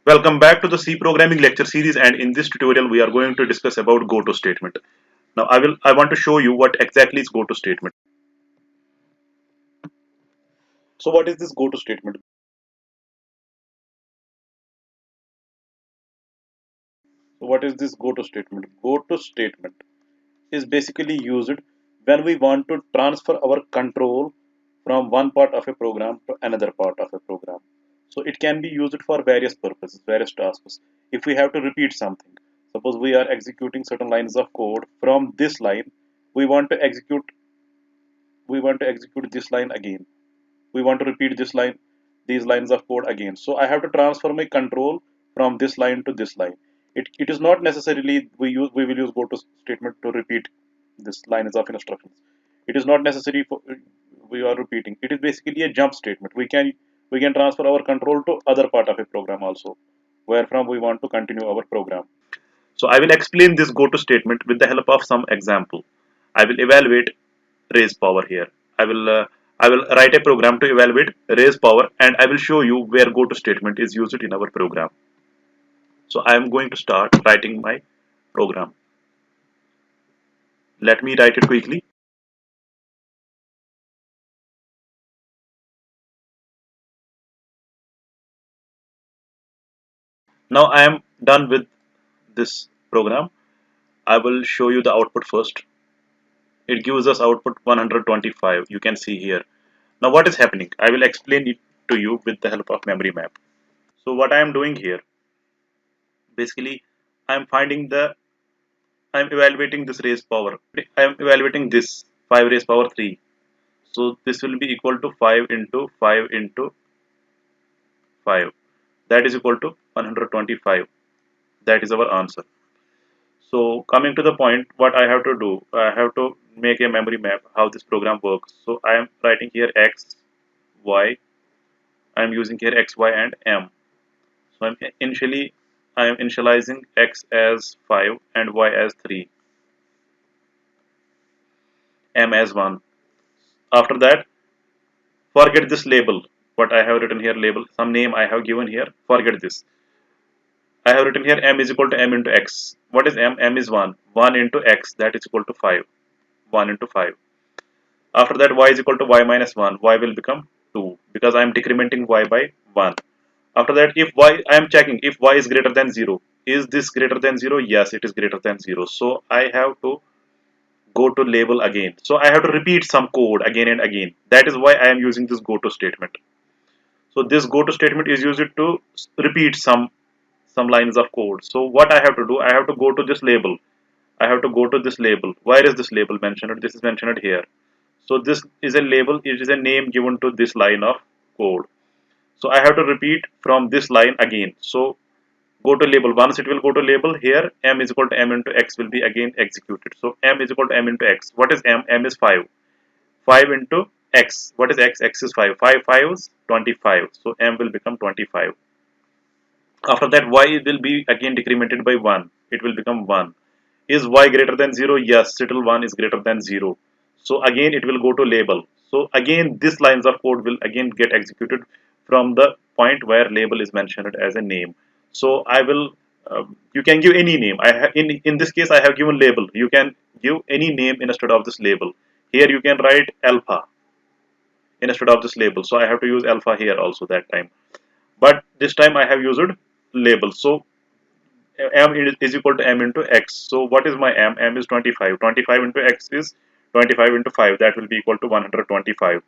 Welcome back to the C programming lecture series, and in this tutorial we are going to discuss about Goto statement. Now I want to show you what exactly is Goto statement. So what is this Goto statement? So what is this Goto statement? Goto statement is basically used when we want to transfer our control from one part of a program to another part of a program. So it can be used for various purposes, various tasks. If we have to repeat something, suppose we are executing certain lines of code from this line, we want to execute we want to execute this line again. We want to repeat these lines of code again. So I have to transfer my control from this line to this line. It is not necessarily we will use goto statement to repeat this lines of instructions. It is not necessary for we are repeating. It is basically a jump statement. We can transfer our control to other part of a program also, where from we want to continue our program. So I will explain this goto statement with the help of some example. I will evaluate raise power here. I will uh, I will write a program to evaluate raise power, and I will show you where goto statement is used in our program. So I am going to start writing my program. Let me write it quickly. Now I am done with this program. I will show you the output first. It gives us output 125. You can see here. Now what is happening? I will explain it to you with the help of memory map. So what I am doing here, basically, I am finding the I am evaluating this raised power. I am evaluating this 5 raised power 3. So this will be equal to 5 into 5 into 5. That is equal to 125. That is our answer. So coming to the point, what I have to do, I have to make a memory map how this program works. So I am writing here x, y. I am using here x, y, and m. So I am initializing x as 5 and y as 3, m as 1. After that, forget this label. What I have written here label, some name I have given here. Forget this. I have written here m is equal to m into x. What is m? M is 1. 1 into x, that is equal to 5. 1 into 5. After that, y is equal to y minus 1. Y will become 2 because I am decrementing y by 1. After that, if y, I am checking if y is greater than 0. Is this greater than 0? Yes, it is greater than 0. So I have to go to label again. So I have to repeat some code again and again. That is why I am using this go to statement. So this go to statement is used to repeat some lines of code. So what I have to do, I have to go to this label. I have to go to this label. Where is this label mentioned? This is mentioned here. So this is a label. It is a name given to this line of code. So I have to repeat from this line again. So go to label. Once it will go to label, here m is equal to m into x will be again executed. So m is equal to m into x. What is m? M is 5. 5 into x. What is x? X is 5. 5 5 is 25. So m will become 25. After that, y will be again decremented by 1. It will become 1. Is y greater than 0? Yes, still 1 is greater than 0. So again it will go to label. So again this lines of code will again get executed from the point where label is mentioned as a name. So I will you can give any name. In this case I have given label. You can give any name instead of this label. Here you can write alpha instead of this label. So I have to use alpha here also that time. But this time I have used label. So m is equal to m into x. So what is my m? M is 25. 25 into x is 25 into 5. That will be equal to 125.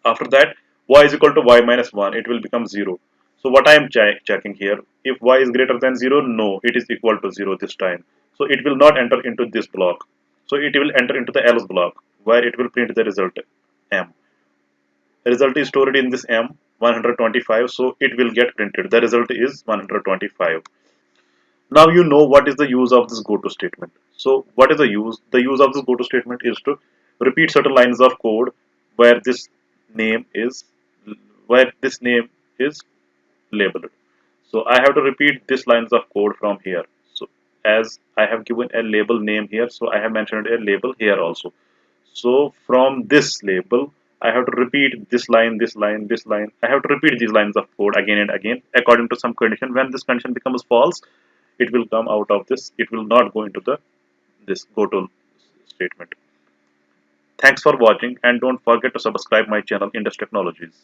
After that, y is equal to y minus 1. It will become 0. So what I am checking here, if y is greater than 0, no, it is equal to 0 this time. So it will not enter into this block. So it will enter into the else block where it will print the result m. The result is stored in this m 125, so it will get printed. The result is 125. Now you know what is the use of this goto statement. So what is the use? The use of this goto statement is to repeat certain lines of code where this name is this name is labeled. So I have to repeat this lines of code from here. So as I have given a label name here, so I have mentioned a label here also. So from this label, I have to repeat this line, this line, this line. I have to repeat these lines of code again and again according to some condition. When this condition becomes false, it will come out of this. It will not go into the this Goto statement. Thanks for watching and don't forget to subscribe my channel Indus Technologies.